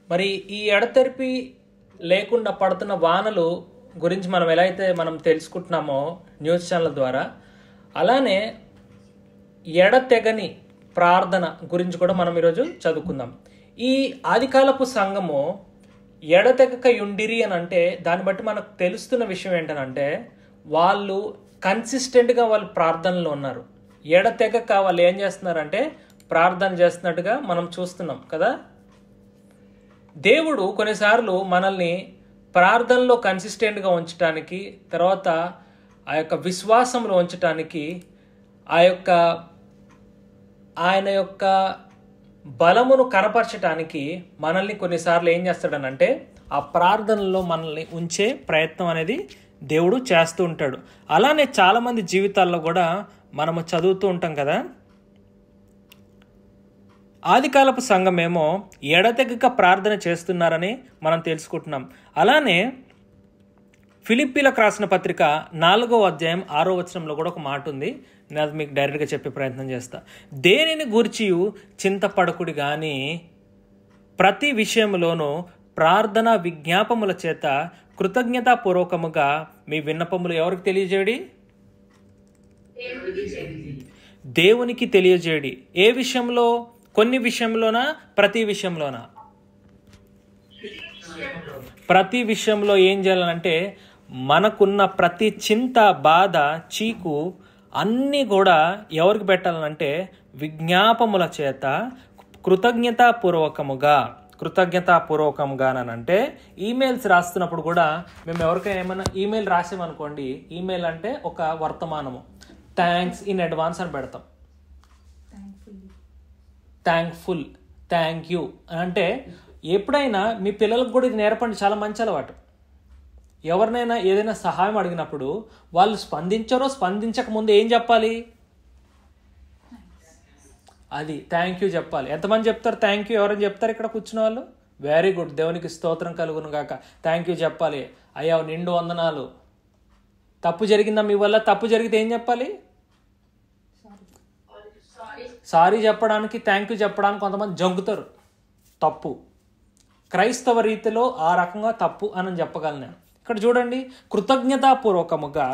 మరి ఈ ఎడతెరిపి లేకుండా పడుతున్న వానలు గురించి మనం ఎలా అయితే మనం తెలుసుకుంటున్నామో న్యూస్ ఛానల్ ద్వారా, అలానే ఎడతెగని ప్రార్థన గురించి కూడా మనం ఈరోజు చదువుకుందాం. ఈ ఆదికాలపు సంఘము ఎడతెగక యుండిరి అని అంటే దాన్ని బట్టి మనకు తెలుస్తున్న విషయం ఏంటనంటే వాళ్ళు కన్సిస్టెంట్గా వాళ్ళు ప్రార్థనలో ఉన్నారు. ఎడతెగక వాళ్ళు ఏం చేస్తున్నారంటే ప్రార్థన చేస్తున్నట్టుగా మనం చూస్తున్నాం కదా. దేవుడు కొన్నిసార్లు మనల్ని ప్రార్థనలో కన్సిస్టెంట్గా ఉంచడానికి, తర్వాత ఆ యొక్క విశ్వాసంలో ఉంచడానికి, ఆయన యొక్క బలమును కనపరచడానికి మనల్ని కొన్నిసార్లు ఏం చేస్తాడనంటే ఆ ప్రార్థనలో మనల్ని ఉంచే ప్రయత్నం అనేది దేవుడు చేస్తూ ఉంటాడు. అలానే చాలామంది జీవితాల్లో కూడా మనము చదువుతూ ఉంటాం కదా. ఆదికాలపు సంఘమేమో ఎడతెగక ప్రార్థన చేస్తున్నారని మనం తెలుసుకుంటున్నాం. అలానే ఫిలిప్పీలకు రాసిన పత్రిక 4వ అధ్యాయం 6వ వచనంలో కూడా ఒక మాట ఉంది. నేను అది మీకు డైరెక్ట్గా చెప్పే ప్రయత్నం చేస్తా. దేనిని గూర్చియు చింతపడకుడి కానీ ప్రతి విషయంలోనూ ప్రార్థన విజ్ఞాపముల చేత కృతజ్ఞతాపూర్వకముగా మీ విన్నపములు ఎవరికి తెలియజేయడి? దేవునికి తెలియజేయడి. ఏ విషయంలో? కొన్ని విషయంలోనా? ప్రతి విషయంలోనా? ప్రతి విషయంలో ఏం చేయాలంటే మనకున్న ప్రతి చింత, బాధ, చీకు అన్నీ కూడా ఎవరికి పెట్టాలంటే విజ్ఞాపముల చేత కృతజ్ఞతాపూర్వకంగానంటే ఈమెయిల్స్ రాస్తున్నప్పుడు కూడా మేము ఎవరికైనా ఏమైనా ఈమెయిల్ రాసామనుకోండి, ఈమెయిల్ అంటే ఒక వర్తమానము, థ్యాంక్స్ ఇన్ అడ్వాన్స్ అని పెడతాం. థ్యాంక్ఫుల్, థ్యాంక్ యూ అని అంటే ఎప్పుడైనా మీ పిల్లలకు కూడా ఇది నేర్పండి. చాలా మంచి అలవాటు. ఎవరినైనా ఏదైనా సహాయం అడిగినప్పుడు వాళ్ళు స్పందించక ముందు ఏం చెప్పాలి? అది థ్యాంక్ యూ చెప్పాలి. ఎంతమంది చెప్తారు థ్యాంక్ యూ? ఎవరైనా చెప్తారు ఇక్కడ కూర్చున్న వాళ్ళు? వెరీ గుడ్, దేవునికి స్తోత్రం కలుగును గాక. థ్యాంక్ యూ చెప్పాలి. అయ్యా నిండు వందనాలు. తప్పు జరిగిందా మీ వల్ల? తప్పు జరిగితే ఏం చెప్పాలి? సారీ చెప్పడానికి, థ్యాంక్ యూ చెప్పడానికి కొంతమంది జంకుతారు. తప్పు. క్రైస్తవ రీతిలో ఆ రకంగా తప్పు అని చెప్పగలను. ఇక్కడ చూడండి, కృతజ్ఞతాపూర్వకముగా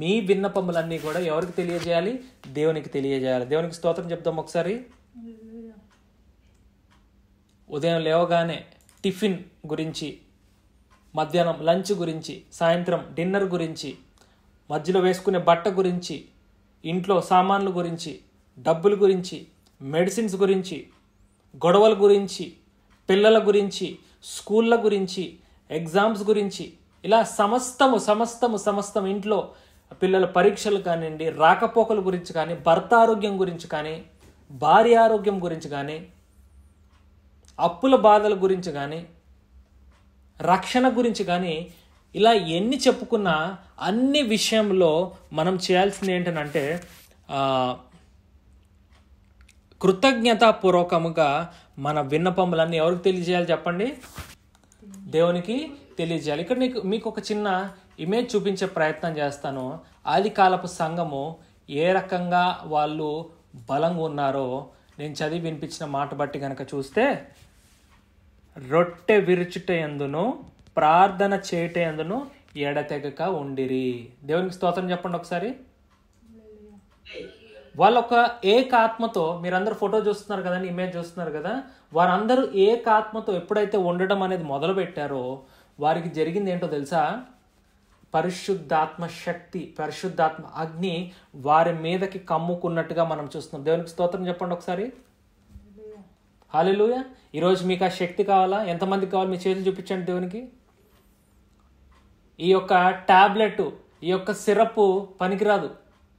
మీ విన్నపములన్నీ కూడా ఎవరికి తెలియజేయాలి? దేవునికి తెలియజేయాలి. దేవునికి స్తోత్రం చెప్తాం ఒకసారి. ఉదయం లేవగానే టిఫిన్ గురించి, మధ్యాహ్నం లంచ్ గురించి, సాయంత్రం డిన్నర్ గురించి, మధ్యలో వేసుకునే బట్ట గురించి, ఇంట్లో సామాన్ల గురించి, డబ్బుల గురించి, మెడిసిన్స్ గురించి, గొడవల గురించి, పిల్లల గురించి, స్కూళ్ళ గురించి, ఎగ్జామ్స్ గురించి, ఇలా సమస్తం ఇంట్లో పిల్లల పరీక్షలు కానివ్వండి, రాకపోకల గురించి కానీ, భర్త ఆరోగ్యం గురించి కానీ, భార్య ఆరోగ్యం గురించి కానీ, అప్పుల బాధల గురించి కానీ, రక్షణ గురించి కానీ, ఇలా ఎన్ని చెప్పుకున్నా అన్ని విషయంలో మనం చేయాల్సింది ఏంటంటే కృతజ్ఞతాపూర్వకముగా మన విన్నపములన్నీ ఎవరికి తెలియజేయాలి చెప్పండి? దేవునికి తెలియజేయాలి. ఇక్కడ మీకు ఒక చిన్న ఇమేజ్ చూపించే ప్రయత్నం చేస్తాను. ఆదికాలపు సంఘము ఏ రకంగా వాళ్ళు బలంగా ఉన్నారో నేను చదివి వినిపించిన మాట బట్టి కనుక చూస్తే, రొట్టె విరుచుట యందును ప్రార్థన చేయట యందును ఎడతెగక ఉండిరి. దేవునికి స్తోత్రం చెప్పండి ఒకసారి. వాళ్ళొక ఏకాత్మతో, మీరందరూ ఫోటో చూస్తున్నారు కదండి, ఇమేజ్ చూస్తున్నారు కదా, వారందరూ ఏకాత్మతో ఎప్పుడైతే ఉండడం అనేది మొదలు పెట్టారో వారికి జరిగింది ఏంటో తెలుసా? పరిశుద్ధాత్మ శక్తి, పరిశుద్ధాత్మ అగ్ని వారి మీదకి కమ్ముకున్నట్టుగా మనం చూస్తున్నాం. దేవునికి స్తోత్రం చెప్పండి ఒకసారి. హల్లెలూయా. ఈరోజు మీకు ఆ శక్తి కావాలా? ఎంతమందికి కావాలి? మీ చేతులు చూపించండి దేవునికి. ఈ యొక్క టాబ్లెట్, ఈ యొక్క సిరప్ పనికిరాదు.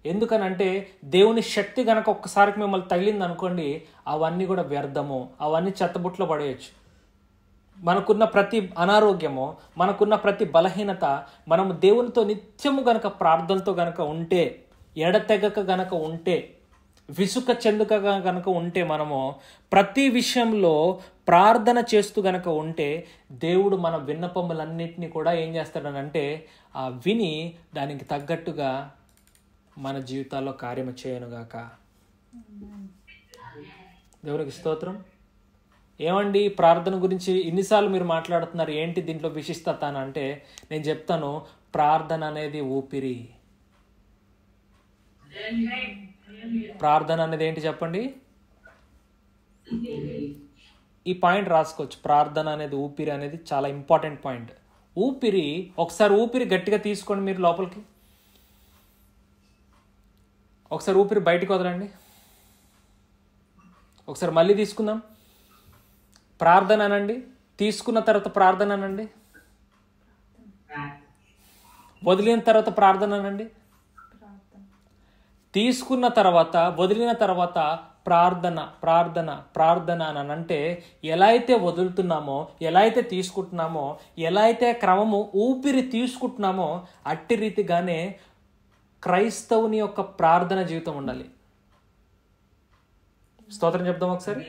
ఎందుకనంటే దేవుని శక్తి గనక ఒక్కసారికి మిమ్మల్ని తగిలింది అనుకోండి, అవన్నీ కూడా వ్యర్థము, అవన్నీ చెత్తబుట్లో పడేయచ్చు. మనకున్న ప్రతి అనారోగ్యము, మనకున్న ప్రతి బలహీనత, మనము దేవునితో నిత్యము గనక ప్రార్థనతో గనక ఉంటే, ఎడతెగక గనక ఉంటే, విసుక చెందుక గనక ఉంటే, మనము ప్రతి విషయంలో ప్రార్థన చేస్తూ గనక ఉంటే దేవుడు మన విన్నపములన్నింటినీ కూడా ఏం చేస్తాడనంటే విని దానికి తగ్గట్టుగా మన జీవితాల్లో కార్యము చేయనుగాక. దేవునికి స్తోత్రం. ఏమండి ప్రార్థన గురించి ఇన్నిసార్లు మీరు మాట్లాడుతున్నారు, ఏంటి దీంట్లో విశిష్టత అని అంటే నేను చెప్తాను, ప్రార్థన అనేది ఊపిరి. ప్రార్థన అనేది ఏంటి చెప్పండి? ఈ పాయింట్ రాసుకోవచ్చు. ప్రార్థన అనేది ఊపిరి అనేది చాలా ఇంపార్టెంట్ పాయింట్. ఊపిరి, ఒకసారి ఊపిరి గట్టిగా తీసుకోండి మీరు లోపలికి, ఒకసారి ఊపిరి బయటికి వదలండి, ఒకసారి మళ్ళీ తీసుకుందాం. ప్రార్థన అనండి, తీసుకున్న తర్వాత ప్రార్థన అనండి, వదిలిన తర్వాత ప్రార్థన అనండి, తీసుకున్న తర్వాత వదిలిన తర్వాత ప్రార్థన ప్రార్థన ప్రార్థన అని అంటే ఎలా అయితే వదులుతున్నామో, ఎలా అయితే తీసుకుంటున్నామో, ఎలా అయితే క్రమము ఊపిరి తీసుకుంటున్నామో అట్టి రీతిగానే క్రైస్తవుని యొక్క ప్రార్థన జీవితం ఉండాలి. స్తోత్రం చెప్దాం ఒకసారి.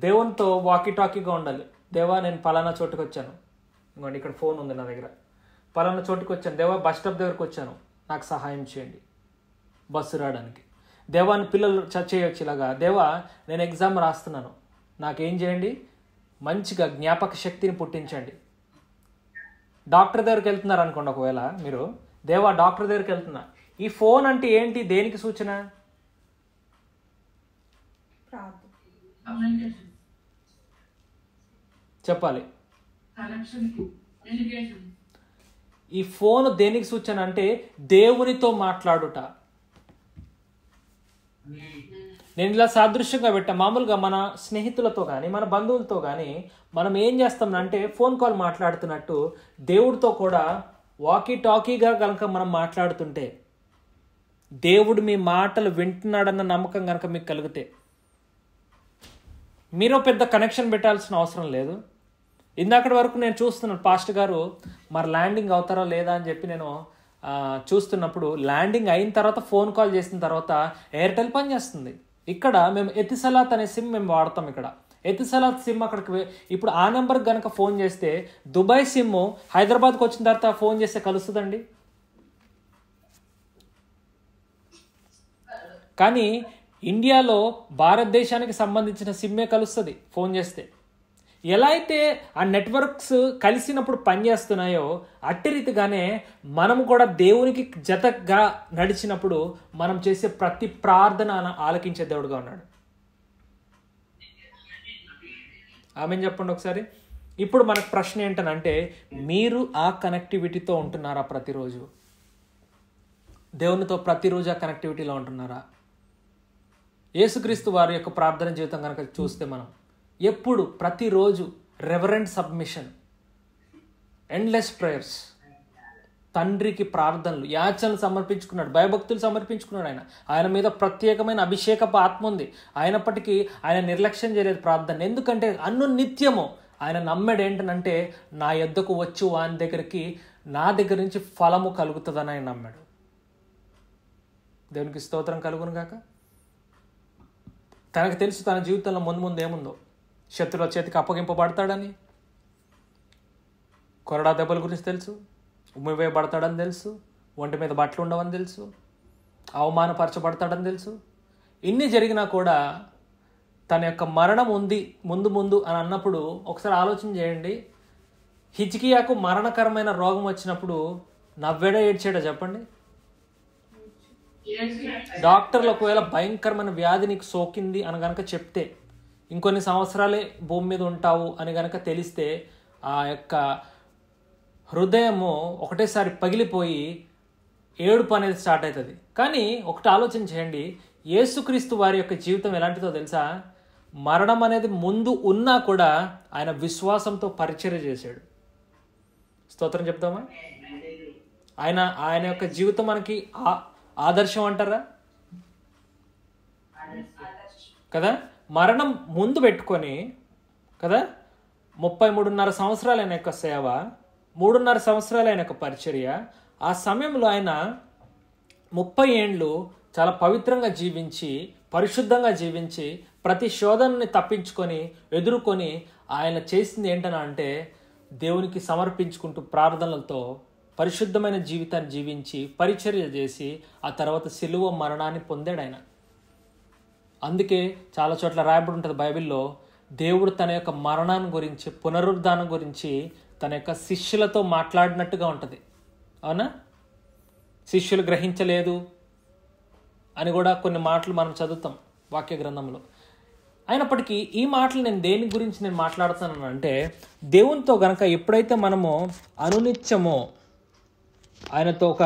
దేవునితో వాకీ టాకీగా ఉండాలి. దేవా నేను పలానా చోటుకు వచ్చాను, ఇంకోండి ఇక్కడ ఫోన్ ఉంది నా దగ్గర, పలానా చోటుకు వచ్చాను దేవా, బస్ స్టాప్ దగ్గరకు వచ్చాను, నాకు సహాయం చేయండి బస్సు రావడానికి. దేవాని పిల్లలు చేయొచ్చు ఇలాగా, దేవా నేను ఎగ్జామ్ రాస్తున్నాను, నాకేం చేయండి, మంచిగా జ్ఞాపక శక్తిని పుట్టించండి. డాక్టర్ దగ్గరికి వెళ్తున్నారు అనుకోండి, ఒకవేళ మీరు దేవా డాక్టర్ దగ్గరికి వెళ్తున్నా, ఈ ఫోన్ అంటే ఏంటి, దేనికి సూచన? చెప్పాలి. ఈ ఫోన్ దేనికి సూచన అంటే దేవునితో మాట్లాడుట. నేను ఇలా సాదృశ్యంగా పెట్టా, మామూలుగా మన స్నేహితులతో కానీ మన బంధువులతో కానీ మనం ఏం చేస్తామంటే ఫోన్ కాల్ మాట్లాడుతున్నట్టు దేవుడితో కూడా వాకీ టాకీగా కనుక మనం మాట్లాడుతుంటే, దేవుడు మీ మాటలు వింటున్నాడన్న నమ్మకం కనుక మీకు కలిగితే, మీరు పెద్ద కనెక్షన్ పెట్టాల్సిన అవసరం లేదు. ఇందాకటి వరకు నేను చూస్తున్నాను పాస్టర్ గారు మరి ల్యాండింగ్ అవుతారా లేదా అని చెప్పి నేను చూస్తున్నప్పుడు, ల్యాండింగ్ అయిన తర్వాత ఫోన్ కాల్ చేసిన తర్వాత ఎయిర్టెల్ పని చేస్తుంది. ఇక్కడ మేము ఎతిసలాత్ అనే సిమ్ మేము వాడతాం. ఇక్కడ ఎతిసలాత్ సిమ్ అక్కడికి ఇప్పుడు ఆ నెంబర్కి కనుక ఫోన్ చేస్తే, దుబాయ్ సిమ్ హైదరాబాద్కి వచ్చిన తర్వాత ఫోన్ చేస్తే కలుస్తుందండి. కానీ ఇండియాలో భారతదేశానికి సంబంధించిన సిమ్మే కలుస్తుంది ఫోన్ చేస్తే. ఎలా అయితే ఆ నెట్వర్క్స్ కలిసినప్పుడు పనిచేస్తున్నాయో అట్టి రీతిగానే మనము కూడా దేవునికి జతగా నడిచినప్పుడు మనం చేసే ప్రతి ప్రార్థన ఆలకించే దేవుడుగా ఉన్నాడు. ఆమెన్ చెప్పండి ఒకసారి. ఇప్పుడు మనకు ప్రశ్న ఏంటనంటే, మీరు ఆ కనెక్టివిటీతో ఉంటున్నారా? ప్రతిరోజు దేవునితో ప్రతిరోజు ఆ కనెక్టివిటీలో ఉంటున్నారా? యేసుక్రీస్తు వారి యొక్క ప్రార్థన జీవితం కనుక చూస్తే మనం ఎప్పుడు ప్రతిరోజు రెవరెంట్ సబ్మిషన్, ఎండ్లెస్ ప్రేయర్స్, తండ్రికి ప్రార్థనలు, యాచనలు సమర్పించుకున్నాడు, భయభక్తులు సమర్పించుకున్నాడు. ఆయన మీద ప్రత్యేకమైన అభిషేకపు ఆత్మ ఉంది. అయినప్పటికీ ఆయన నిర్లక్ష్యం చేయలేదు ప్రార్థన. ఎందుకంటే నిత్యము ఆయన నమ్మడు ఏంటనంటే, నా యొద్దకు వచ్చు వాని దగ్గరికి నా దగ్గర నుంచి ఫలము కలుగుతుందని ఆయన నమ్మాడు. దేవునికి స్తోత్రం కలుగును గాక. తనకు తెలుసు తన జీవితంలో ముందు ఏముందో, శత్రువుల చేతికి అప్పగింపబడతాడని, కొరడా దెబ్బల గురించి తెలుసు, ఉమ్మివేయబడతాడని తెలుసు, ఒంటి మీద బట్టలు ఉండవని తెలుసు, అవమానపరచబడతాడని తెలుసు. ఇన్ని జరిగినా కూడా తన యొక్క మరణం ఉంది ముందు అని అన్నప్పుడు ఒకసారి ఆలోచన చేయండి. హిజ్కియాకు మరణకరమైన రోగం వచ్చినప్పుడు నవ్వేడా ఏడ్చాడా చెప్పండి? డాక్టర్లు ఒకవేళ భయంకరమైన వ్యాధి నీకు సోకింది అని గనక చెప్తే, ఇంకొన్ని సంవత్సరాలే భూమి మీద ఉంటావు అని గనక తెలిస్తే, ఆ యొక్క హృదయము ఒకటేసారి పగిలిపోయి ఏడుపు అనేది స్టార్ట్ అవుతుంది. కానీ ఒకటి ఆలోచన చేయండి, యేసుక్రీస్తు వారి యొక్క జీవితం ఎలాంటిదో తెలుసా? మరణం అనేది ముందు ఉన్నా కూడా ఆయన విశ్వాసంతో పరిచర్య చేశాడు. స్తోత్రం చెప్తామా? ఆయన యొక్క జీవితం మనకి ఆదర్శం అంటారా కదా? మరణం ముందు పెట్టుకొని కదా, 33.5 సంవత్సరాలు ఆయన యొక్క సేవ, 3.5 సంవత్సరాలు ఆయన యొక్క పరిచర్య. ఆ సమయంలో ఆయన 30 ఏండ్లు చాలా పవిత్రంగా జీవించి, పరిశుద్ధంగా జీవించి, ప్రతి శోధనని తప్పించుకొని ఎదుర్కొని ఆయన చేసింది ఏంటనంటే, దేవునికి సమర్పించుకుంటూ ప్రార్థనలతో పరిశుద్ధమైన జీవితాన్ని జీవించి పరిచర్య చేసి ఆ తర్వాత సిలువ మరణాన్ని పొందాడు ఆయన. అందుకే చాలా చోట్ల రాయబడి ఉంటుంది బైబిల్లో, దేవుడు తన యొక్క మరణాన్ని గురించి, పునరుద్ధానం గురించి తన యొక్క శిష్యులతో మాట్లాడినట్టుగా ఉంటుంది. అవునా? శిష్యులు గ్రహించలేదు అని కూడా కొన్ని మాటలు మనం చదువుతాం వాక్య గ్రంథంలో. అయినప్పటికీ ఈ మాటలు నేను దేని గురించి నేను మాట్లాడుతున్నాను అంటే, దేవునితో గనక ఎప్పుడైతే మనము అనునిత్యమో ఆయనతో ఒక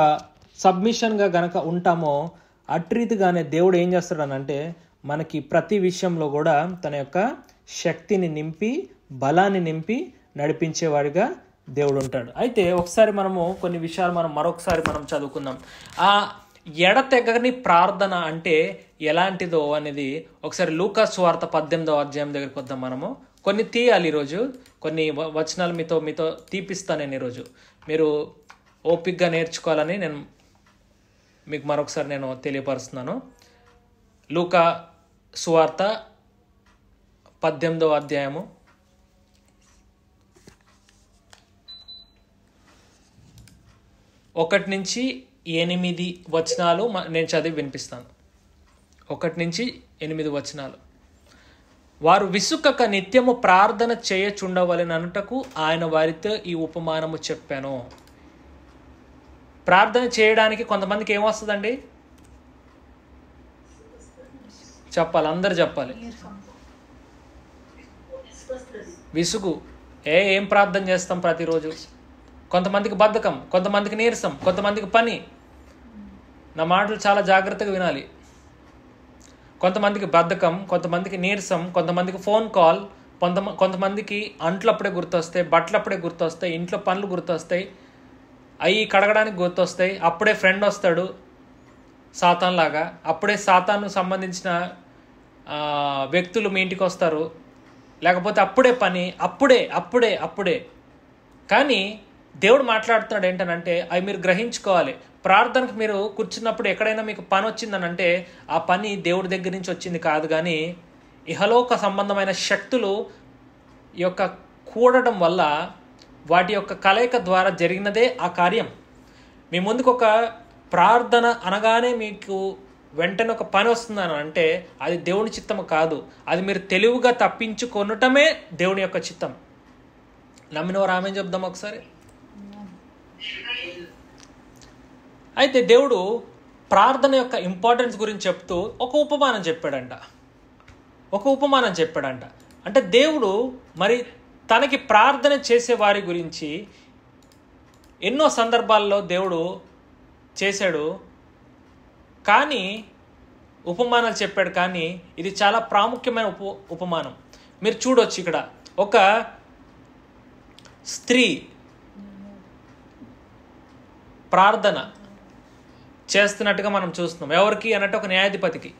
సబ్మిషన్గా గనక ఉంటామో, అట్రీతిగానే దేవుడు ఏం చేస్తాడనంటే మనకి ప్రతి విషయంలో కూడా తన యొక్క శక్తిని నింపి, బలాన్ని నింపి నడిపించేవాడిగా దేవుడు ఉంటాడు. అయితే ఒకసారి మనము కొన్ని విషయాలు మరొకసారి చదువుకుందాం. ఆ ఎడతెగని ప్రార్థన అంటే ఎలాంటిదో అనేది ఒకసారి లూకా సువార్త 18వ అధ్యాయం దగ్గరికి వద్దాం. మనము కొన్ని తీయాలి ఈరోజు, కొన్ని వచనాలు మీతో తీపిస్తాను నేను ఈరోజు. మీరు ఓపికగా నేర్చుకోవాలని నేను మీకు మరొకసారి నేను తెలియపరుస్తున్నాను. లూకా సువార్త 18వ అధ్యాయము 1 నుంచి 8 వచనాలు నేను చదివి వినిపిస్తాను. 1 నుంచి 8 వచనాలు. వారు విసుకక నిత్యము ప్రార్థన చేయచుండవలెననుటకు ఆయన వారితో ఈ ఉపమానము చెప్పాను. ప్రార్థన చేయడానికి కొంతమందికి ఏమొస్తుందండి? చెప్పాలి, అందరు చెప్పాలి. విసుగు. ఏం ప్రార్థన చేస్తాం ప్రతిరోజు? కొంతమందికి బద్ధకం, కొంతమందికి నీరసం, కొంతమందికి పని. నా మాటలు చాలా జాగ్రత్తగా వినాలి. కొంతమందికి బద్ధకం, కొంతమందికి నీరసం, కొంతమందికి ఫోన్ కాల్, కొంతమందికి అంట్లు అప్పుడే గుర్తొస్తాయి, బట్టలు అప్పుడే గుర్తొస్తాయి, ఇంట్లో పనులు గుర్తొస్తాయి, అవి కడగడానికి గుర్తొస్తాయి. అప్పుడే ఫ్రెండ్ వస్తాడు సాతాన్ లాగా, అప్పుడే సాతాను సంబంధించిన వ్యక్తులు మీ ఇంటికి వస్తారు, లేకపోతే అప్పుడే పని, అప్పుడే. కానీ దేవుడు మాట్లాడుతున్నాడు ఏంటనంటే, అవి మీరు గ్రహించుకోవాలి. ప్రార్థనకు మీరు కూర్చున్నప్పుడు ఎక్కడైనా మీకు పని వచ్చిందనంటే ఆ పని దేవుడి దగ్గర నుంచి వచ్చింది కాదు, కానీ ఇహలోక సంబంధమైన శక్తులు యొక్క కూడడం వల్ల, వాటి యొక్క కలయిక ద్వారా జరిగినదే ఆ కార్యం. మీ ముందుకు ఒక ప్రార్థన అనగానే మీకు వెంటనే ఒక పని వస్తుందని అంటే అది దేవుని చిత్తము కాదు. అది మీరు తెలివిగా తప్పించుకొనటమే దేవుని యొక్క చిత్తం. నమ్మిన వారు ఆమె చెప్దాం ఒకసారి. అయితే దేవుడు ప్రార్థన యొక్క ఇంపార్టెన్స్ గురించి చెప్తూ ఒక ఉపమానం చెప్పాడంట. అంటే దేవుడు మరి తనకి ప్రార్థన చేసే వారి గురించి ఎన్నో సందర్భాల్లో దేవుడు చేశాడు, కానీ ఉపమానాలు చెప్పాడు. కానీ ఇది చాలా ప్రాముఖ్యమైన ఉపమానం. మీరు చూడొచ్చు, ఇక్కడ ఒక స్త్రీ ప్రార్థన చేస్తున్నట్టుగా మనం చూస్తున్నాం. ఎవరికి అన్నట్టు ఒక న్యాయాధిపతికి.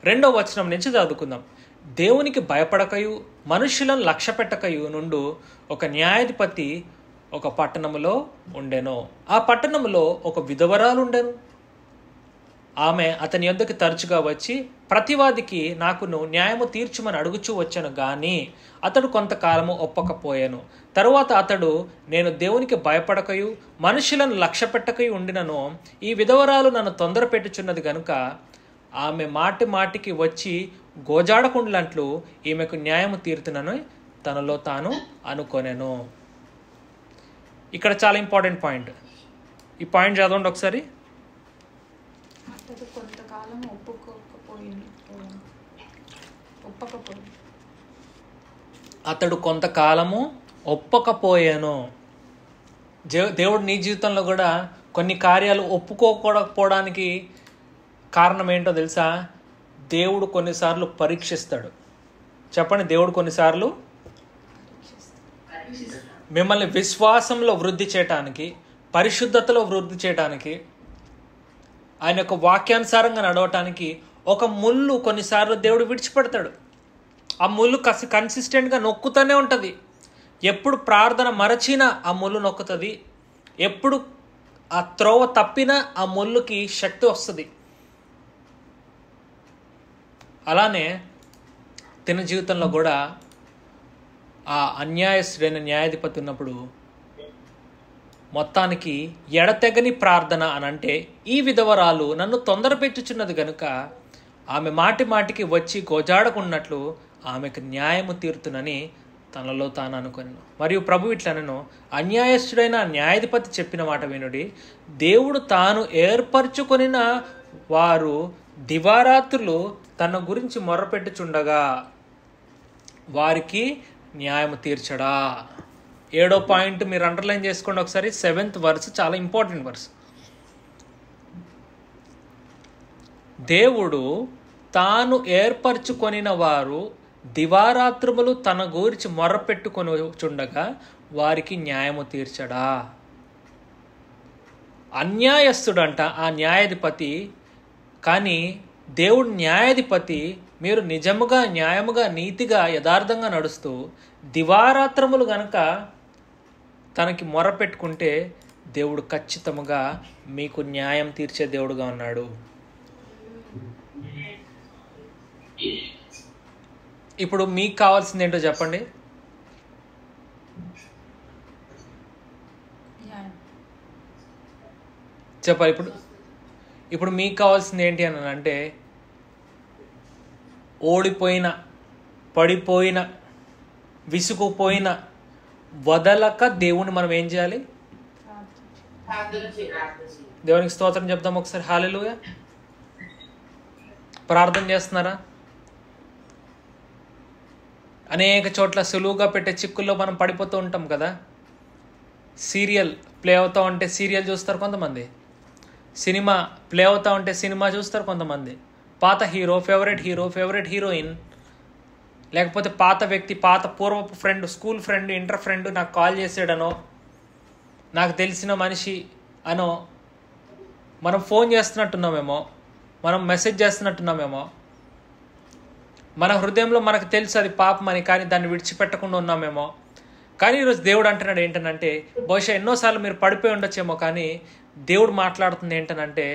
2వ వచనం నుంచి చదువుకుందాం. దేవునికి భయపడకయు మనుషులను లక్ష్యపెట్టకయు నుండు ఒక న్యాయాధిపతి ఒక పట్టణములో ఉండెను. ఆ పట్టణములో ఒక విధవరాలు ఉండెను. ఆమె అతని యొద్దకు తరచుగా వచ్చి, ప్రతివాదికి నాకును న్యాయము తీర్చుమని అడుగుచూ వచ్చాను, గాని అతడు కొంతకాలము ఒప్పకపోయాను. తరువాత అతడు, నేను దేవునికి భయపడకయు మనుషులను లక్ష్యపెట్టకయు ఉండినను, ఈ విధవరాలు నన్ను తొందర పెట్టుచున్నది గనుక ఆమె మాటికి వచ్చి గోజాడకుండ్లంట్లు ఈమెకు న్యాయము తీరుతునని తనలో తాను అనుకొనెను. ఇక్కడ చాలా ఇంపార్టెంట్ పాయింట్. ఈ పాయింట్ చదవండి ఒకసారి. అతడు కొంతకాలము ఒప్పకపోయాను. దేవుడు నీ జీవితంలో కూడా కొన్ని కార్యాలు ఒప్పుకోకపోవడానికి కారణం ఏంటో తెలుసా? దేవుడు కొన్నిసార్లు పరీక్షిస్తాడు. చెప్పండి, దేవుడు కొన్నిసార్లు మిమ్మల్ని విశ్వాసంలో వృద్ధి చేయటానికి, పరిశుద్ధతలో వృద్ధి చేయటానికి, ఆయన యొక్క వాక్యానుసారంగా నడవటానికి ఒక ముళ్ళు కొన్నిసార్లు దేవుడు విడిచిపెడతాడు. ఆ ముళ్ళు కన్సిస్టెంట్గా నొక్కుతూనే ఉంటుంది. ఎప్పుడు ప్రార్థన మరచినా ఆ ముళ్ళు నొక్కుతుంది. ఎప్పుడు ఆ త్రోవ తప్పినా ఆ ముళ్ళుకి శక్తి వస్తుంది. అలానే తన జీవితంలో కూడా ఆ అన్యాయస్తుడైన న్యాయాధిపతి ఉన్నప్పుడు మొత్తానికి ఎడతెగని ప్రార్థన అని అంటే, ఈ విధవరాలు నన్ను తొందర పెట్టుచున్నది గనుక ఆమె మాటి మాటికి వచ్చి గోజాడకున్నట్లు ఆమెకు న్యాయము తీరుతునని తనలో తాను అనుకొనెను. మరియు ప్రభు ఇట్లనెను, అన్యాయస్తుడైన న్యాయాధిపతి చెప్పిన మాట వినుడి. దేవుడు తాను ఏర్పరచుకొనిన వారు దివారాత్రులు తన గురించి మొర్రపెట్టుచుండగా వారికి న్యాయము తీర్చడా. 7వ పాయింట్ మీరు అండర్లైన్ చేసుకోండి ఒకసారి. 7th వర్స్ చాలా ఇంపార్టెంట్ వర్స్. దేవుడు తాను ఏర్పరచుకొనిన వారు దివారాత్రములు తన గురించి మొర్రపెట్టుకొని చుండగా వారికి న్యాయము తీర్చడా. అన్యాయస్తుడంట ఆ న్యాయాధిపతి, కానీ దేవుడు న్యాయాధిపతి. మీరు నిజముగా, న్యాయముగా, నీతిగా, యథార్థంగా నడుస్తూ దివారాత్రములు గనక తనకి మొర్రపెట్టుకుంటే దేవుడు ఖచ్చితంగా మీకు న్యాయం తీర్చే దేవుడుగా ఉన్నాడు. ఇప్పుడు మీకు కావాల్సింది ఏంటో చెప్పండి. చెప్పాలి. ఇప్పుడు మీకు కావాల్సింది ఏంటి అని అంటే, ఓడిపోయిన, పడిపోయిన, విసుగుపోయిన వదలక దేవుని మనం ఏం చేయాలి? దేవునికి స్తోత్రం చెప్దాం ఒకసారి. హల్లెలూయా. ప్రార్థన చేస్తున్నారా? అనేక చోట్ల సులువుగా పెట్టే చిక్కుల్లో మనం పడిపోతూ ఉంటాం కదా. సీరియల్ ప్లే అవుతూ ఉంటే సీరియల్ చూస్తారు కొంతమంది, సినిమా ప్లే అవుతూ ఉంటే సినిమా చూస్తారు కొంతమంది, పాత హీరో, ఫేవరెట్ హీరోయిన్, లేకపోతే పాత వ్యక్తి, పాత పూర్వపు friend, school friend, inter friend నాకు కాల్ చేసాడనో, నాకు తెలిసిన మనిషి అనో మనం ఫోన్ చేస్తున్నట్టున్నామేమో, మనం మెసేజ్ చేస్తున్నట్టున్నామేమో, మన హృదయంలో మనకు తెలుసు అది పాపం అని, కానీ దాన్ని విడిచిపెట్టకుండా ఉన్నామేమో. కానీ ఈరోజు దేవుడు అంటున్నాడు ఏంటనంటే, బహుశా ఎన్నోసార్లు మీరు పడిపోయి ఉండొచ్చేమో, కానీ దేవుడు మాట్లాడుతుంది ఏంటనంటే,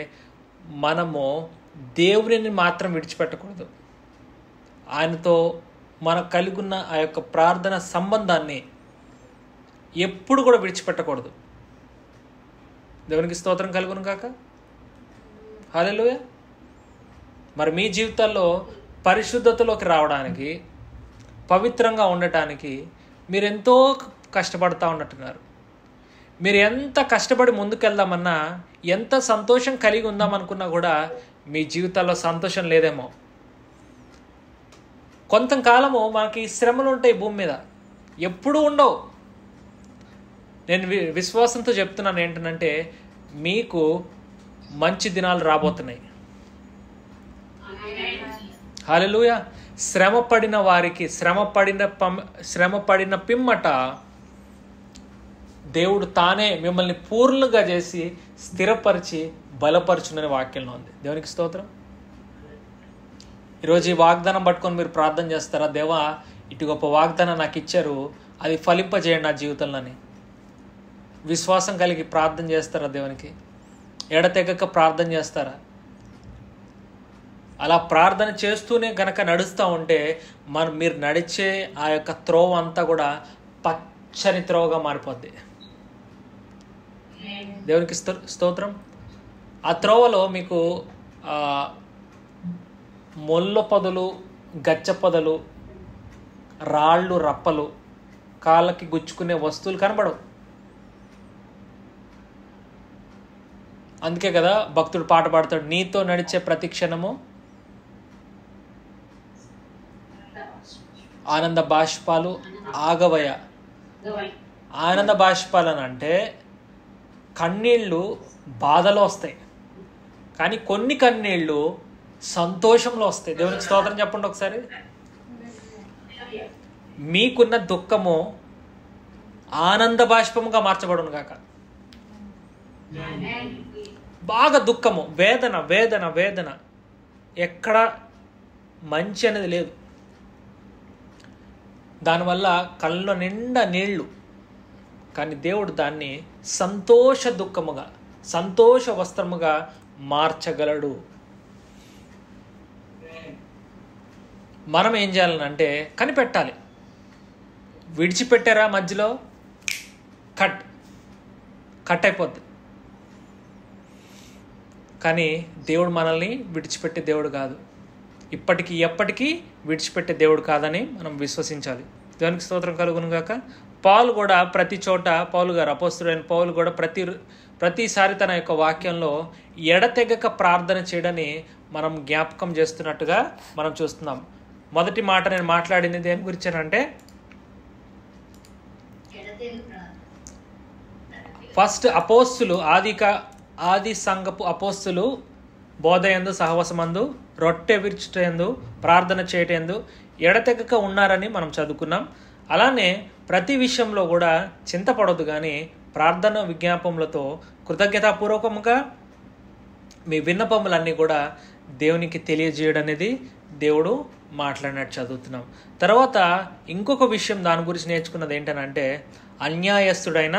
మనము దేవుడిని మాత్రం విడిచిపెట్టకూడదు. ఆయనతో మనకు కలిగి ఉన్న ఆ యొక్క ప్రార్థన సంబంధాన్ని ఎప్పుడు కూడా విడిచిపెట్టకూడదు. దేవునికి స్తోత్రం కలుగును కాక. హల్లెలూయా. మరి మీ జీవితాల్లో పరిశుద్ధతలోకి రావడానికి, పవిత్రంగా ఉండటానికి మీరు ఎంతో కష్టపడతా ఉన్నట్టున్నారు. మీరు ఎంత కష్టపడి ముందుకెళ్దామన్నా, ఎంత సంతోషం కలిగి ఉందామనుకున్నా కూడా మీ జీవితాల్లో సంతోషం లేదేమో. కొంతకాలము మనకి శ్రమలు ఉంటాయి భూమి మీద, ఎప్పుడూ ఉండవు. నేను విశ్వాసంతో చెప్తున్నాను ఏంటంటే, మీకు మంచి దినాలు రాబోతున్నాయి. హల్లెలూయా. శ్రమపడిన వారికి, శ్రమపడిన పిమ్మట దేవుడు తానే మిమ్మల్ని పూర్ణంగా చేసి స్థిరపరిచి బలపరచునని వాక్యంలో ఉంది. దేవునికి స్తోత్రం. ఈరోజు ఈ వాగ్దానం పట్టుకొని మీరు ప్రార్థన చేస్తారా? దేవా, ఇటు గొప్ప వాగ్దానం నాకు ఇచ్చారు, అది ఫలింపజేయండి నా జీవితంలోని. విశ్వాసం కలిగి ప్రార్థన చేస్తారా? దేవునికి ఎడతెగక ప్రార్థన చేస్తారా? అలా ప్రార్థన చేస్తూనే గనక నడుస్తూ ఉంటే మీరు నడిచే ఆ యొక్క త్రోవ అంతా కూడా పచ్చని త్రోవగా మారిపోద్ది. దేవునికి స్తోత్రం. ఆ త్రోవలో మీకు మొల్ల పొదలు, గచ్చ పొదలు, రాళ్ళు, రప్పలు, కాళ్ళకి గుచ్చుకునే వస్తువులు కనబడవు. అందుకే కదా భక్తుడు పాట పాడతాడు, నీతో నడిచే ప్రతి క్షణము ఆనంద బాష్పాలు ఆగవయ. ఆనంద బాష్పాలు అని అంటే కన్నీళ్ళు బాధలో వస్తాయి, కానీ కొన్ని కన్నీళ్ళు సంతోషంలో వస్తాయి. దేవునికి స్తోత్రం చెప్పండి ఒకసారి. మీకున్న దుఃఖము ఆనంద బాష్పముగా మార్చబడును గాక. బాగా దుఃఖము, వేదన వేదన వేదన, ఎక్కడ మంచి అనేది లేదు. దానివల్ల కళ్ళ నిండా నీళ్లు, కానీ దేవుడు దాన్ని సంతోష దుఃఖముగా, సంతోష వస్త్రముగా మార్చగలడు. మనం ఏం చేయాలనంటే కనిపెట్టాలి. విడిచిపెట్టారా మధ్యలో కట్ అయిపోద్ది. కానీ దేవుడు మనల్ని విడిచిపెట్టే దేవుడు కాదు. ఇప్పటికీ ఎప్పటికీ విడిచిపెట్టే దేవుడు కాదని మనం విశ్వసించాలి. దేవునికి స్తోత్రం కలుగును గాక. పౌలు కూడా ప్రతి చోట, పౌలు గారు అపోస్తలుడైన పౌలు కూడా ప్రతిసారి తన యొక్క వాక్యంలో ఎడతెగక ప్రార్థన చేయడని మనం జ్ఞాపకం చేస్తున్నట్టుగా మనం చూస్తున్నాం. మొదటి మాట నేను మాట్లాడింది దేని గురించి అంటే, ఫస్ట్ అపోస్తులు ఆది సంఘపు అపోస్తులు బోధయందు, సహవాసమందు, రొట్టె విరుచుటయందు, ప్రార్థన చేయటందు ఎడతెగక ఉన్నారని మనం చదువుకున్నాం. అలానే ప్రతి విషయంలో కూడా చింతపడొద్దు, కానీ ప్రార్థన విజ్ఞాపములతో కృతజ్ఞతాపూర్వకముగా మీ విన్నపములన్నీ కూడా దేవునికి తెలియజేయడం అనేది దేవుడు మాట్లాడినట్టు చదువుతున్నాం. తర్వాత ఇంకొక విషయం దాని గురించి నేర్చుకున్నది ఏంటనంటే, అన్యాయస్తుడైన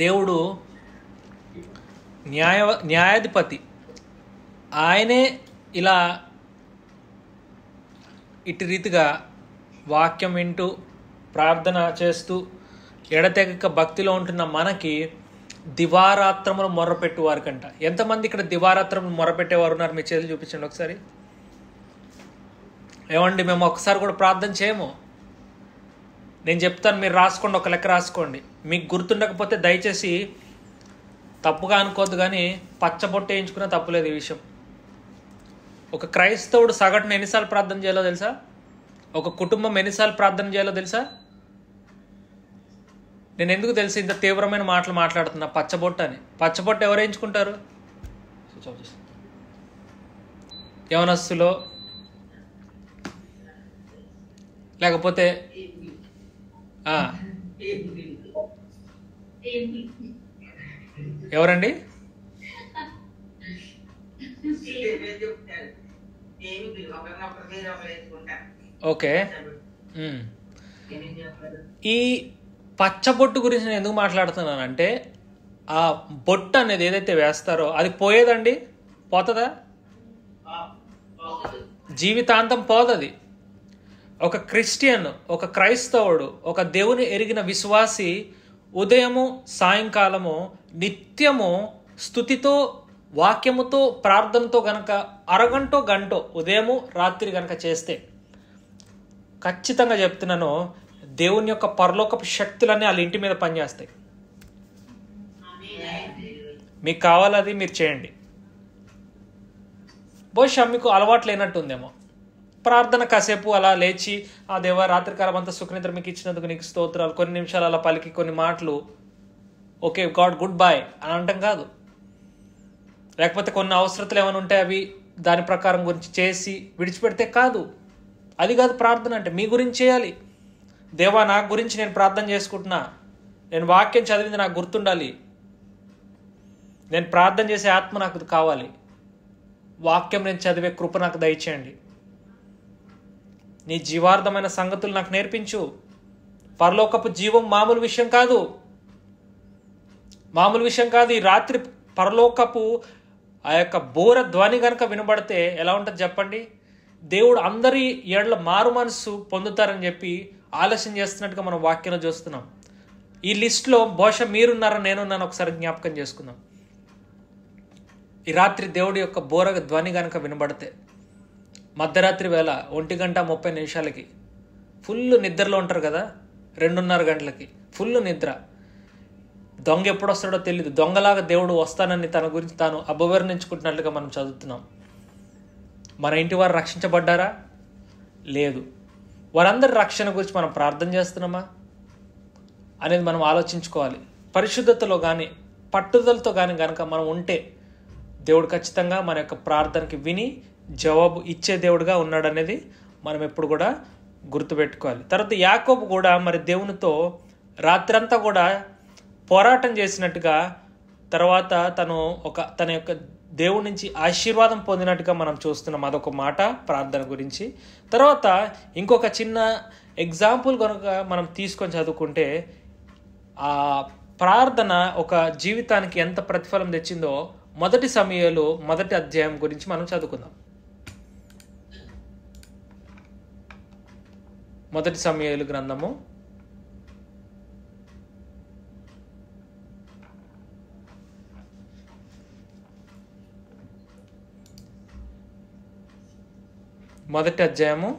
దేవుడు న్యాయాధిపతి. ఆయనే ఇలా ఇటు రీతిగా వాక్యం వింటూ ప్రార్థన చేస్తూ ఎడతెగక భక్తిలో ఉంటున్న మనకి దివారాత్రములు మొర్రపెట్టేవారు కంట. ఎంతమంది ఇక్కడ దివారాత్రములు మొర్రపెట్టేవారు ఉన్నారు? మీ చేతులు చూపించండి ఒకసారి. ఏమండి, మేము ఒకసారి కూడా ప్రార్థన చేయము. నేను చెప్తాను, మీరు రాసుకోండి, ఒక లెక్క రాసుకోండి. మీకు గుర్తుండకపోతే దయచేసి తప్పుగా అనుకోవద్దు, కానీ పచ్చబొట్టు వేయించుకున్నా తప్పులేదు ఈ విషయం. ఒక క్రైస్తవుడు సగటున ఎన్నిసార్లు ప్రార్థన చేయాలో తెలుసా? ఒక కుటుంబం ఎన్నిసార్లు ప్రార్థన చేయాలో తెలుసా? నేను ఎందుకు తెలిసి ఇంత తీవ్రమైన మాటలు మాట్లాడుతున్నా? పచ్చబొట్టు అని. పచ్చబొట్టు ఎవరు వేయించుకుంటారు? యవనస్తులో, లేకపోతే ఎవరండి? ఓకే. ఈ పచ్చబొట్టు గురించి నేను ఎందుకు మాట్లాడుతున్నానంటే, ఆ బొట్టు అనేది ఏదైతే వేస్తారో అది పోయేదండి? పోతుందా? జీవితాంతం పోదది. ఒక క్రిస్టియన్, ఒక క్రైస్తవుడు, ఒక దేవుని ఎరిగిన విశ్వాసి ఉదయము సాయంకాలము నిత్యము స్తుతితో, వాక్యముతో, ప్రార్థనతో గనక అరగంటో గంటో ఉదయము రాత్రి గనక చేస్తే, ఖచ్చితంగా చెప్తున్నాను, దేవుని యొక్క పరలోకపు శక్తులన్నీ వాళ్ళ ఇంటి మీద పనిచేస్తాయి. మీకు కావాలది మీరు చేయండి. బహుశా మీకు అలవాటు లేనట్టుందేమో. ప్రార్థన కాసేపు అలా లేచి, ఆ దేవా రాత్రికాలం అంతా సుఖనిద్ర మీకు ఇచ్చినందుకు నీకు స్తోత్రాలు, కొన్ని నిమిషాలు అలా పలికి కొన్ని మాటలు, ఓకే గాడ్ గుడ్ బై అని అంటాం కాదు. లేకపోతే కొన్ని అవసరతలు ఏమైనా ఉంటే అవి దాని ప్రకారం గురించి చేసి విడిచిపెడితే కాదు. అది కాదు ప్రార్థన అంటే. మీ గురించి చేయాలి. దేవా నా గురించి నేను ప్రార్థన చేసుకుంటున్నా, నేను వాక్యం చదివింది నాకు గుర్తుండాలి, నేను ప్రార్థన చేసే ఆత్మ నాకు కావాలి, వాక్యం నేను చదివే కృప నాకు దయచేయండి, నీ జీవార్థమైన సంగతులు నాకు నేర్పించు. పరలోకపు జీవం మామూలు విషయం కాదు, మామూలు విషయం కాదు. ఈ రాత్రి పరలోకపు ఆ యొక్క బోర ధ్వని కనుక వినబడితే ఎలా ఉంటుంది చెప్పండి? దేవుడు అందరి ఏళ్ల మారు మనసు పొందుతారని చెప్పి ఆలస్యం చేస్తున్నట్టుగా మనం వాక్యంలో చూస్తున్నాం. ఈ లిస్టులో బహుశా మీరున్నారని నేనున్నాను. ఒకసారి జ్ఞాపకం చేసుకుందాం. ఈ రాత్రి దేవుడి యొక్క బోర ధ్వని కనుక వినబడితే, మధ్యరాత్రి వేళ 1:30 ఫుల్ నిద్రలో ఉంటారు కదా, 2:30 గంటలకి ఫుల్ నిద్ర. దొంగ ఎప్పుడు వస్తాడో తెలియదు. దొంగలాగా దేవుడు వస్తానని తన గురించి తాను అభివర్ణించుకుంటున్నట్లుగా మనం చదువుతున్నాం. మన ఇంటి వారు రక్షించబడ్డారా? లేదు. వారందరి రక్షణ గురించి మనం ప్రార్థన చేస్తున్నామా అనేది మనం ఆలోచించుకోవాలి. పరిశుద్ధతలో కానీ పట్టుదలతో కానీ కనుక మనం ఉంటే దేవుడు ఖచ్చితంగా మన యొక్క ప్రార్థనకి విని జవాబు ఇచ్చే దేవుడుగా ఉన్నాడనేది మనం ఎప్పుడు కూడా గుర్తుపెట్టుకోవాలి. తర్వాత యాకోబు కూడా మరి దేవునితో రాత్రంతా కూడా పోరాటం చేసినట్టుగా, తర్వాత తన యొక్క దేవుడి నుంచి ఆశీర్వాదం పొందినట్టుగా మనం చూస్తున్నాం. అదొక మాట ప్రార్థన గురించి. తర్వాత ఇంకొక చిన్న ఎగ్జాంపుల్ కనుక మనం తీసుకొని చదువుకుంటే, ఆ ప్రార్థన ఒక జీవితానికి ఎంత ప్రతిఫలం తెచ్చిందో 1 సమూయేలు 1వ అధ్యాయం గురించి మనం చదువుకుందాం. 1 సమూయేలు గ్రంథము మొదటి అధ్యాయము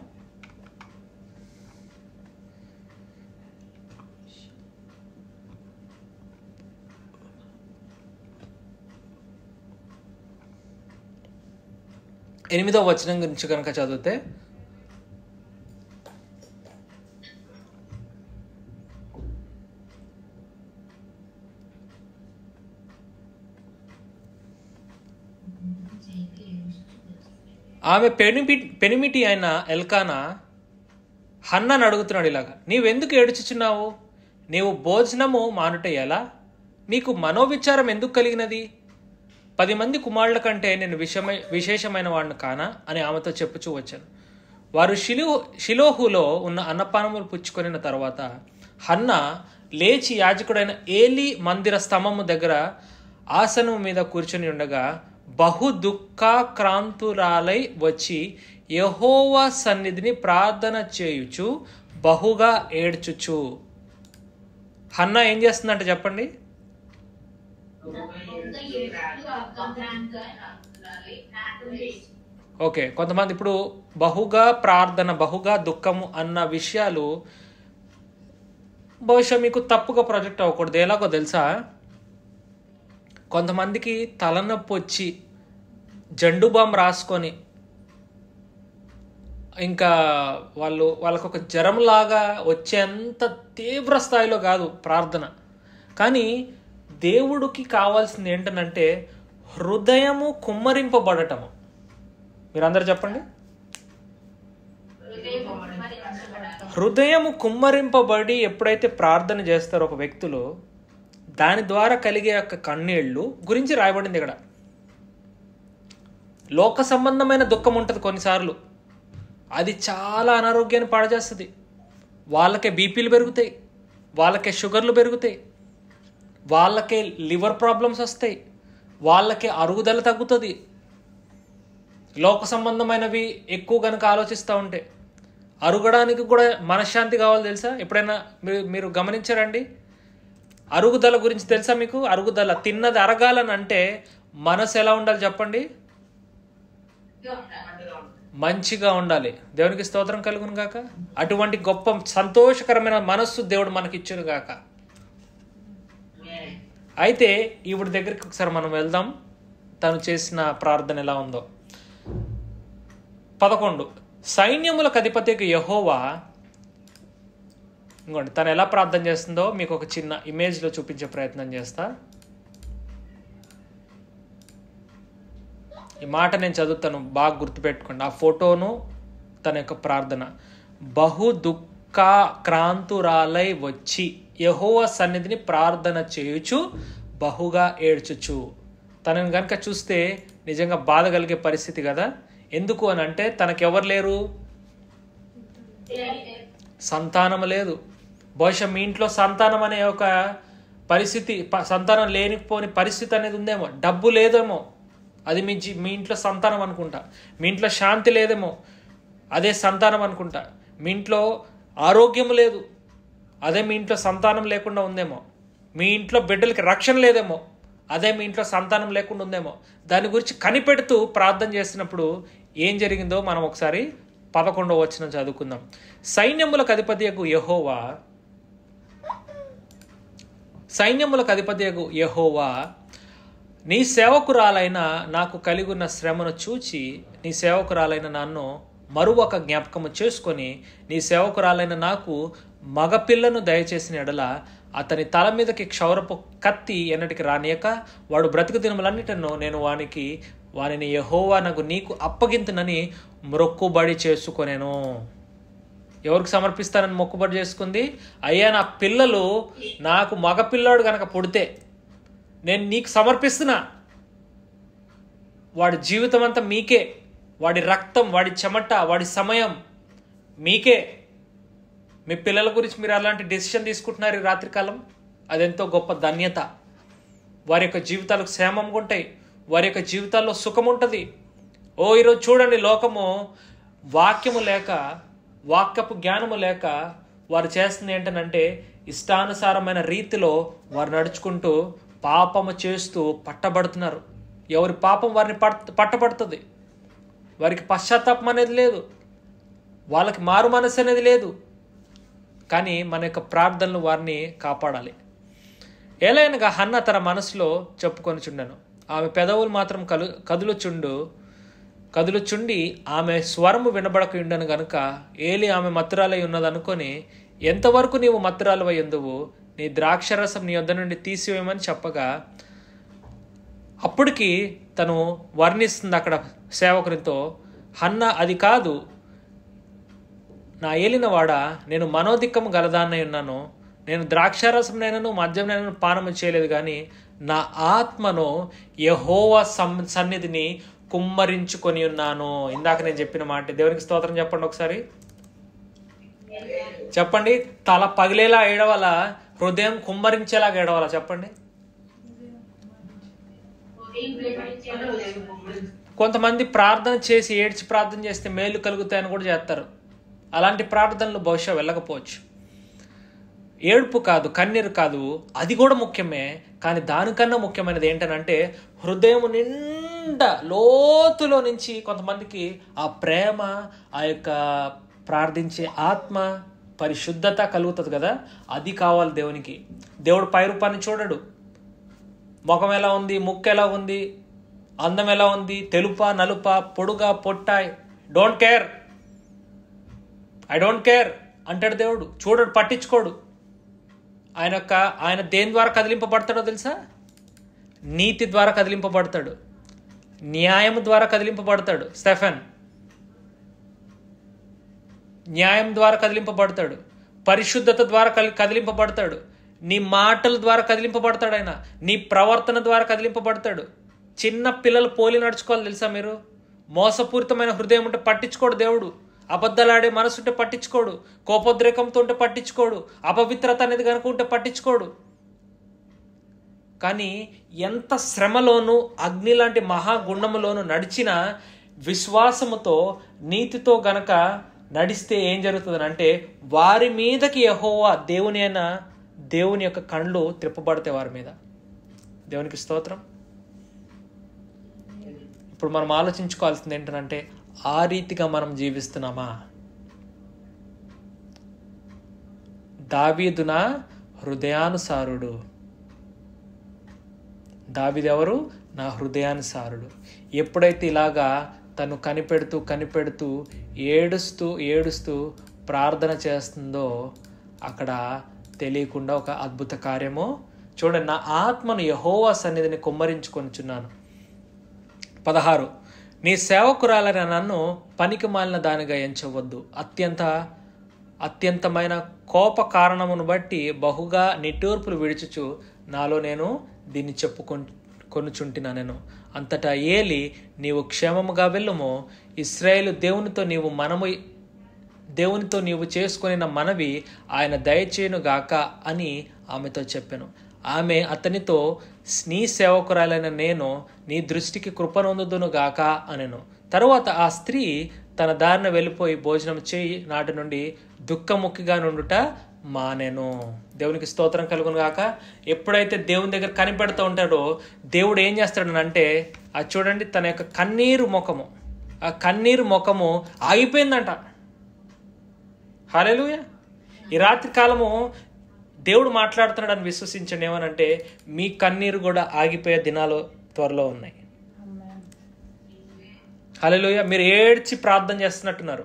8వ వచనం గురించి కనుక చదివితే, ఆమె పెనిమిటి అయిన ఎల్కానా హన్నాను అడుగుతున్నాడు ఇలాగా, నీవెందుకు ఏడుచుచున్నావు? నీవు భోజనము మానుట ఎలా? నీకు మనోవిచారం ఎందుకు కలిగినది? 10 మంది కుమారుల కంటే నేను విశేషమైన వాడిని కానా అని ఆమెతో చెప్పుచూ వచ్చాను. వారు షిలోహులో ఉన్న అన్నపానములు పుచ్చుకొనిన తర్వాత హన్న లేచి యాజకుడైన ఏలీ మందిర స్తంభము దగ్గర ఆసనము మీద కూర్చొని ఉండగా బహు దుఃఖాక్రాంతురాలై వచ్చి యెహోవా సన్నిధిని ప్రార్థన చేయుచు బహుగా ఏడ్చుచు. హన్నా ఏం చేస్తుందంట చెప్పండి? ఓకే, కొంతమంది ఇప్పుడు బహుగా ప్రార్థన, బహుగా దుఃఖము అన్న విషయాలు బహుశా మీకు తప్పుగా ప్రొజెక్ట్ అవ్వకూడదు. ఎలాగో తెలుసా? కొంతమందికి తలనొప్పి వచ్చి జండు బామ్ రాసుకొని ఇంకా వాళ్ళకు ఒక జ్వరంలాగా వచ్చేంత తీవ్ర స్థాయిలో కాదు ప్రార్థన. కానీ దేవుడికి కావాల్సింది ఏంటనంటే హృదయము కుమ్మరింపబడటము. మీరందరూ చెప్పండి. హృదయము కుమ్మరింపబడి ఎప్పుడైతే ప్రార్థన చేస్తారో ఒక వ్యక్తులు, దాని ద్వారా కలిగే యొక్క కన్నీళ్ళు గురించి రాయబడింది ఇక్కడ. లోక సంబంధమైన దుఃఖం ఉంటుంది కొన్నిసార్లు, అది చాలా అనారోగ్యాన్ని పాడుచేస్తుంది. వాళ్ళకే బీపీలు పెరుగుతాయి, వాళ్ళకే షుగర్లు పెరుగుతాయి, వాళ్ళకే లివర్ ప్రాబ్లమ్స్ వస్తాయి, వాళ్ళకే అరుగుదల తగ్గుతుంది. లోక సంబంధమైనవి ఎక్కువ కనుక ఆలోచిస్తూ ఉంటే అరుగడానికి కూడా మనశ్శాంతి కావాలి. తెలుసా? ఎప్పుడైనా మీరు గమనించారండి? అరుగుదల గురించి తెలుసా మీకు? అరుగుదల, తిన్నది అరగాలని అంటే మనసు ఎలా ఉండాలి చెప్పండి? మంచిగా ఉండాలి. దేవునికి స్తోత్రం కలుగును గాక. అటువంటి గొప్ప సంతోషకరమైన మనస్సు దేవుడు మనకిచ్చును గాక. అయితే ఈవిడ దగ్గరికి ఒకసారి మనం వెళ్దాం, తను చేసిన ప్రార్థన ఎలా ఉందో. 11 సైన్యములకు అధిపతికి యెహోవా, ఇంకోండి తను ఎలా ప్రార్థన చేస్తుందో మీకు ఒక చిన్న ఇమేజ్లో చూపించే ప్రయత్నం చేస్తా. ఈ మాట నేను చదువుతాను, బాగా గుర్తుపెట్టుకోండి. ఆ ఫోటోను తన యొక్క ప్రార్థన. బహు దుఃఖాక్రాంతురాలై వచ్చి యెహోవా సన్నిధిని ప్రార్థన చేయుచు బహుగా ఏడ్చుచు. తనని కనుక చూస్తే నిజంగా బాధ కలిగే పరిస్థితి కదా. ఎందుకు అని అంటే తనకెవరు లేరు, సంతానం లేదు. బహుశా మీ ఇంట్లో సంతానం అనే ఒక పరిస్థితి, సంతానం లేనిపోని పరిస్థితి అనేది ఉందేమో. డబ్బు లేదేమో, అది మీ ఇంట్లో సంతానం అనుకుంటా. మీ ఇంట్లో శాంతి లేదేమో, అదే సంతానం అనుకుంటా. మీ ఇంట్లో ఆరోగ్యం లేదు, అదే మీ ఇంట్లో సంతానం లేకుండా ఉందేమో. మీ ఇంట్లో బిడ్డలకి రక్షణ లేదేమో, అదే మీ ఇంట్లో సంతానం లేకుండా ఉందేమో. దాని గురించి కనిపెడుతూ ప్రార్థన చేసినప్పుడు ఏం జరిగిందో మనం ఒకసారి 11వ వచనం చదువుకుందాం. సైన్యములకు అధిపతియగు యెహోవా నీ సేవకురాలైన నాకు కలిగిన శ్రమను చూచి నీ సేవకురాలైన నన్ను మరొక జ్ఞాపకము చేసుకొని నీ సేవకురాలైన నాకు మగపిల్లను దయచేసిన ఎడల అతని తల మీదకి క్షౌరపు కత్తి ఎన్నటికి రానియక వాడు బ్రతుకు దినములన్నిటను నేను వానిని యెహోవా నీకు అప్పగింతునని మొక్కుబడి చేసుకొనేను. ఎవరికి సమర్పిస్తానని మొక్కుబడి చేసుకుంది? అయ్యా, నా పిల్లలు నాకు మగపిల్లాడు కనుక పుడితే నేను నీకు సమర్పిస్తున్నా. వాడి జీవితం అంతా మీకే, వాడి రక్తం, వాడి చెమట, వాడి సమయం మీకే. మీ పిల్లల గురించి మీరు అలాంటి డెసిషన్ తీసుకుంటున్నారు ఈ రాత్రికాలం. అదెంతో గొప్ప ధన్యత. వారి యొక్క జీవితాలకు క్షేమంగా ఉంటాయి, వారి యొక్క జీవితాల్లో సుఖం ఉంటుంది. ఈరోజు చూడండి, లోకము వాక్యము లేక, వాక్యపు జ్ఞానము లేక వారు చేస్తుంది ఏంటనంటే ఇష్టానుసారమైన రీతిలో వారు నడుచుకుంటూ పాపము చేస్తూ పట్టబడుతున్నారు. ఎవరి పాపం వారిని పట్టబడుతుంది. వారికి పశ్చాత్తాపం అనేది లేదు, వాళ్ళకి మారు మనసు అనేది లేదు. కానీ మన యొక్క ప్రార్థనలు వారిని కాపాడాలి. ఏలైనగా హన్న తన మనసులో చెప్పుకొని చుండెను, ఆమె పెదవులు మాత్రం కదులుచుండి ఆమె స్వరము వినబడక ఉండను గనుక ఏలి ఆమె మత్తురాలై ఉన్నదనుకొని, ఎంతవరకు నీవు మత్తురాలవై ఉందువు, నీ ద్రాక్షరసం నీ యొద్ద నుండి తీసివేయమని చెప్పగా, అప్పటికి తను వర్ణిస్తుంది అక్కడ సేవకునితో, హన్న అది కాదు నా ఏలినవాడ, నేను మనోదిక్కము గలదాన్నై ఉన్నాను, నేను ద్రాక్షారసం నైనను మద్యం నైనను పానము చేయలేదు, కానీ నా ఆత్మను యెహోవా సన్నిధిని కుమ్మరించుకొని ఉన్నాను. ఇందాక నేను చెప్పిన మాట. దేవునికి స్తోత్రం చెప్పండి ఒకసారి. చెప్పండి. తల పగిలేలా ఏడవాలా, హృదయం కుమ్మరించేలాగా ఏడవాలా? చెప్పండి. కొంతమంది ప్రార్థన చేసి ఏడ్చి ప్రార్థన చేస్తే మేలు కలుగుతాయని కూడా చేస్తారు. అలాంటి ప్రార్థనలు బహుశా వెళ్ళకపోవచ్చు. ఏడుపు కాదు, కన్నీరు కాదు, అది కూడా ముఖ్యమే. కానీ దానికన్నా ముఖ్యమైనది ఏంటనంటే హృదయం నిండా లోతులో నుంచి కొంతమందికి ఆ ప్రేమ, ఆ యొక్క ప్రార్థించే ఆత్మ, పరిశుద్ధత కలుగుతుంది కదా, అది కావాలి దేవునికి. దేవుడు పై రూపాన్ని చూడడు. ముఖం ఎలా ఉంది, ముక్కు ఎలా ఉంది, అందం ఎలా ఉంది, తెలుపా నలుపా, పొడుగా పొట్టా, don't care, I don't care అంటాడు దేవుడు. చూడడు, పట్టించుకోడు. ఆయన దేని ద్వారా కదిలింపబడతాడో తెలుసా? నీతి ద్వారా కదిలింపబడతాడు, న్యాయం ద్వారా కదిలింపబడతాడు. స్టెఫెన్ న్యాయం ద్వారా కదిలింపబడతాడు, పరిశుద్ధత ద్వారా కదిలింపబడతాడు, నీ మాటల ద్వారా కదిలింపబడతాడు, ఆయన నీ ప్రవర్తన ద్వారా కదిలింపబడతాడు. చిన్న పిల్లలు పోలి నడుచుకోవాలి తెలుసా మీరు? మోసపూరితమైన హృదయం ఉంటే పట్టించుకోడు దేవుడు, అబద్ధాలాడే మనసు ఉంటే పట్టించుకోడు, కోపోద్రేకంతో ఉంటే పట్టించుకోడు, అపవిత్రత అనేది కనుక ఉంటే పట్టించుకోడు. కానీ ఎంత శ్రమలోను అగ్ని లాంటి మహాగుండములోను నడిచిన విశ్వాసముతో నీతితో గనక నడిస్తే ఏం జరుగుతుందంటే వారి మీదకి యెహోవా దేవుని యొక్క కళ్ళు త్రిప్పబడతాయి వారి మీద. దేవునికి స్తోత్రం. ఇప్పుడు మనం ఆలోచించుకోవాల్సింది ఏంటంటే ఆ రీతిగా మనం జీవిస్తున్నామా? దావీదు నా హృదయానుసారుడు. దావీదు ఎవరు? నా హృదయానుసారుడు. ఎప్పుడైతే ఇలాగా తను కనిపెడుతూ ఏడుస్తూ ప్రార్థన చేస్తుందో అక్కడ తెలియకుండా ఒక అద్భుత కార్యము చూడండి. నా ఆత్మను యెహోవా సన్నిధిని కుమ్మరించుకొనిచున్నాను. 16 నీ సేవకురాలైన నన్ను పనికి మాలిన దానిగా ఎంచవద్దు. అత్యంతమైన కోప కారణమును బట్టి బహుగా నిట్టూర్పులు విడిచుచు నాలో నేను దీన్ని చెప్పుకొనుచుంటినా నేను. అంతటా ఏలి, నీవు క్షేమముగా వెళ్ళుము, ఇశ్రాయేలు దేవునితో నీవు చేసుకొనిన మనవి ఆయన దయచేయునుగాక అని ఆమెతో చెప్పాను. ఆమె అతనితో, నీ సేవకురాలైన నేను నీ దృష్టికి కృపనొందుదును గాక అనెను. తరువాత ఆ స్త్రీ తన దారిన వెళ్ళిపోయి భోజనం చేయి నాటి నుండి దుఃఖముఖిగా నుండుట మానెను. దేవునికి స్తోత్రం కలుగును గాక. ఎప్పుడైతే దేవుని దగ్గర కనిపెడుతూ ఉంటాడో దేవుడు ఏం చేస్తాడనంటే అది చూడండి, తన యొక్క కన్నీరు ముఖము ఆగిపోయిందంట. హల్లెలూయా. ఈ రాత్రి కాలము దేవుడు మాట్లాడుతున్నాడని విశ్వసించండి. ఏమనంటే మీ కన్నీరు కూడా ఆగిపోయే దినాలు త్వరలో ఉన్నాయి. హల్లెలూయా. మీరు ఏడ్చి ప్రార్థన చేస్తున్నట్టున్నారు,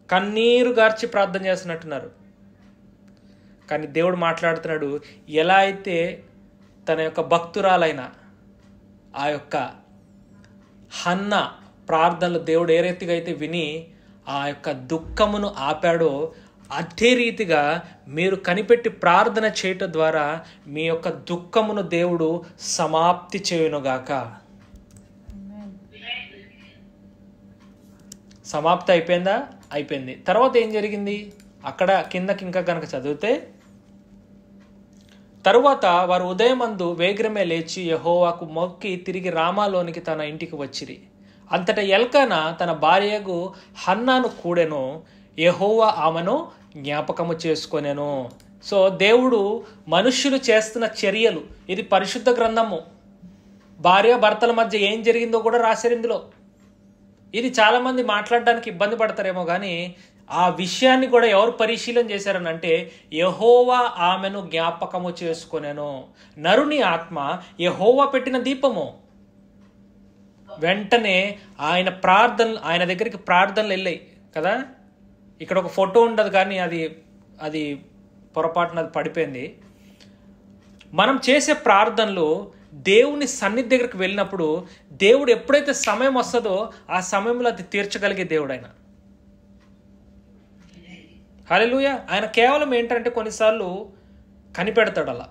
కన్నీరు గార్చి ప్రార్థన చేస్తున్నట్టున్నారు. కానీ దేవుడు మాట్లాడుతున్నాడు, ఎలా అయితే తన యొక్క భక్తురాలైన ఆ యొక్క హన్న ప్రార్థనలు దేవుడు ఏ రీతిగా అయితే విని ఆ యొక్క దుఃఖమును ఆపాడో అదే రీతిగా మీరు కనిపెట్టి ప్రార్థన చేయటం ద్వారా మీ యొక్క దుఃఖమును దేవుడు సమాప్తి చేయునుగాక. సమాప్తి అయిపోయిందా? అయిపోయింది. తర్వాత ఏం జరిగింది? అక్కడ కిందకి ఇంకా కనుక చదివితే, తరువాత వారు ఉదయమందు వేగిరమే లేచి యెహోవాకు మొక్కి తిరిగి రామాలోనికి తన ఇంటికి వచ్చిరి. అంతటా ఎల్కానా తన భార్యకు హన్నాను కూడెను, యెహోవా ఆమెను జ్ఞాపకము చేసుకొనెను. సో దేవుడు మనుష్యులు చేస్తున్న చర్యలు, ఇది పరిశుద్ధ గ్రంథము. భార్య భర్తల మధ్య ఏం జరిగిందో కూడా రాశారు ఇందులో. ఇది చాలామంది మాట్లాడడానికి ఇబ్బంది పడతారేమో, కానీ ఆ విషయాన్ని కూడా ఎవరు పరిశీలన చేశారని అంటే, యెహోవా ఆమెను జ్ఞాపకము చేసుకొనెను. నరుని ఆత్మ యెహోవా పెట్టిన దీపము. వెంటనే ఆయన దగ్గరికి ప్రార్థనలు వెళ్ళాయి కదా. ఇక్కడ ఒక ఫోటో ఉండదు, కానీ అది పొరపాటున అది పడిపోయింది. మనం చేసే ప్రార్థనలు దేవుని సన్నిధి దగ్గరికి వెళ్ళినప్పుడు దేవుడు ఎప్పుడైతే సమయం వస్తుందో ఆ సమయంలో అది తీర్చగలిగే దేవుడు ఆయన. హల్లెలూయా. ఆయన కేవలం ఏంటంటే కొన్నిసార్లు కనిపెడతాడు, అలా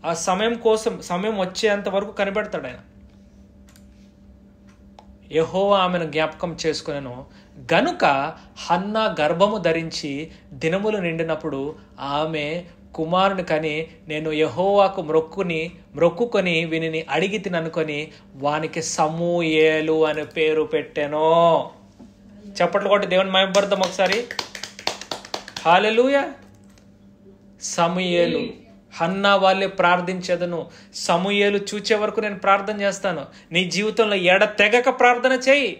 ఆ సమయం కోసం, సమయం వచ్చేంత వరకు కనిపెడతాడు ఆయన. యెహోవా ఆమెను జ్ఞాపకం చేసుకొనెను గనుక హన్నా గర్భము ధరించి దినములు నిండినప్పుడు ఆమె కుమారుని కని, నేను యెహోవాకు మ్రొక్కుకొని వీనిని అడిగి తిననుకొని వానికి సమూయేలు అనే పేరు పెట్టెను. చప్పట్లు కొట్టి దేవుని మహిమపడదాం ఒకసారి. హల్లెలూయా. సమూయేలు. హన్నా వాళ్ళే ప్రార్థించేదను. సమూయేలు చూచే వరకు నేను ప్రార్థన చేస్తాను. నీ జీవితంలో ఎడతెగక ప్రార్థన చేయి.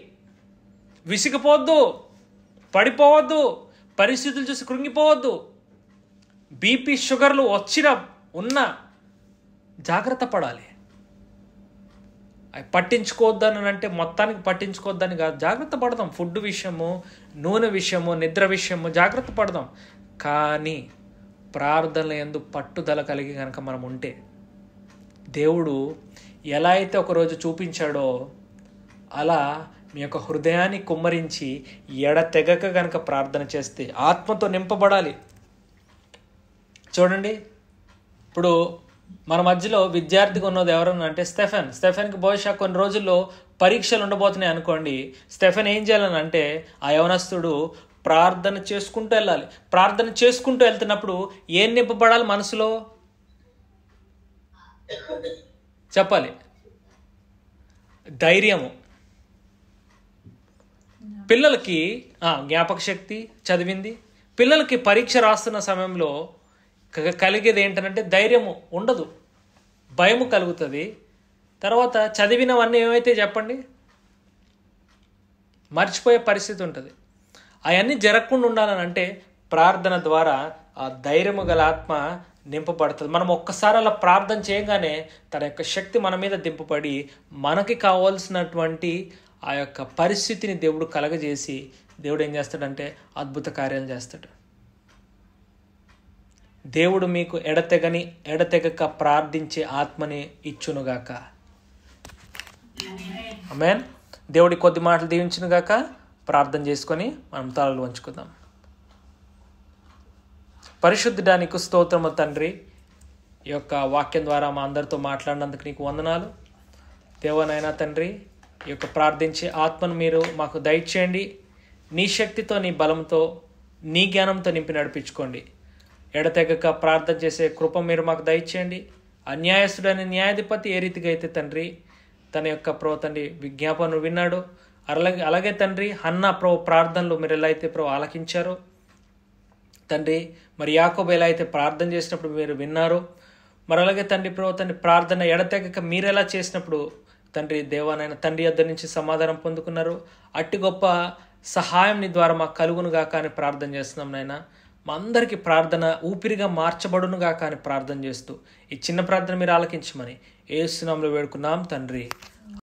విసిగిపోవద్దు, పడిపోవద్దు, పరిస్థితులు చూసి కృంగిపోవద్దు. బీపీ షుగర్లు ఉన్నా జాగ్రత్త పడాలి. అవి పట్టించుకోవద్దని అంటే మొత్తానికి పట్టించుకోవద్దని కాదు, జాగ్రత్త పడదాం. ఫుడ్ విషయము, నూనె విషయము, నిద్ర విషయము జాగ్రత్త పడదాం. కానీ ప్రార్థనల యందు పట్టుదల కలిగి కనుక మనం ఉంటే, దేవుడు ఎలా అయితే ఒకరోజు చూపించాడో అలా మీ యొక్క హృదయాన్ని కుమ్మరించి ఎడతెగక కనుక ప్రార్థన చేస్తే ఆత్మతో నింపబడాలి. చూడండి, ఇప్పుడు మన మధ్యలో విద్యార్థిగా ఉన్నది ఎవరన్నా అంటే స్టెఫెన్కి బహుశా కొన్ని రోజుల్లో పరీక్షలు ఉండబోతున్నాయి అనుకోండి. స్టెఫెన్ ఏం చేయాలని అంటే, ఆ యవనస్తుడు ప్రార్థన చేసుకుంటూ వెళ్ళాలి. ప్రార్థన చేసుకుంటూ వెళ్తున్నప్పుడు ఏం నింపబడాలి మనసులో? చెప్పాలి. ధైర్యము. పిల్లలకి జ్ఞాపక శక్తి, చదివింది. పిల్లలకి పరీక్ష రాస్తున్న సమయంలో కలిగేది ఏంటంటే ధైర్యము ఉండదు, భయము కలుగుతుంది. తర్వాత చదివినవన్నీ ఏమైతే చెప్పండి, మర్చిపోయే పరిస్థితి ఉంటుంది. అవన్నీ జరగకుండా ఉండాలని అంటే ప్రార్థన ద్వారా ఆ ధైర్యము గల ఆత్మ నింపబడుతుంది. మనం ఒక్కసారి అలా ప్రార్థన చేయగానే తన యొక్క శక్తి మన మీద దింపబడి మనకి కావాల్సినటువంటి ఆ యొక్క పరిస్థితిని దేవుడు కలగజేసి దేవుడు ఏం చేస్తాడంటే అద్భుత కార్యాలు చేస్తాడు. దేవుడు మీకు ఎడతెగక ప్రార్థించే ఆత్మని ఇచ్చునుగాక. ఆమేన్. దేవుడి కొద్ది మాటలు దీవించునుగాక. ప్రార్థన చేసుకొని మనం తలలు వంచుకుందాం. పరిశుద్ధుడా, నీకు స్తోత్రము తండ్రి. ఈ యొక్క వాక్యం ద్వారా మా అందరితో మాట్లాడినందుకు నీకు వందనాలు. దేవనైనా తండ్రి, ఈ యొక్క ప్రార్థించే ఆత్మను మీరు మాకు దయచేయండి. నీ శక్తితో, నీ బలంతో, నీ జ్ఞానంతో నింపి నడిపించుకోండి. ఎడతెగక ప్రార్థన చేసే కృప మీరు మాకు దయచేయండి. అన్యాయస్తుడైన న్యాయాధిపతి ఏ రీతిగా అయితే తండ్రి తన యొక్క తండ్రి విజ్ఞాపనను విన్నాడు, అలాగే తండ్రి హన్నా ప్రార్థనలు మీరు ఎలా అయితే ఆలకించారో తండ్రి, మరి యాకోబు ఎలా అయితే ప్రార్థన చేసినప్పుడు మీరు విన్నారు, మరి అలాగే తండ్రి తండ్రి ప్రార్థన ఎడతెగక మీరు ఎలా చేసినప్పుడు తండ్రి దేవానైనా తండ్రి యొద్ద నుంచి సమాధానం పొందుకున్నారు. అట్టి గొప్ప సహాయం నీ ద్వారా మాకు కలుగునుగా కానీ ప్రార్థన చేస్తున్నాం నాయన. మా అందరికీ ప్రార్థన ఊపిరిగా మార్చబడునుగా కానీ ప్రార్థన చేస్తూ ఈ చిన్న ప్రార్థన మీరు ఆలకించమని యేసు నామములో వేడుకున్నాం తండ్రి.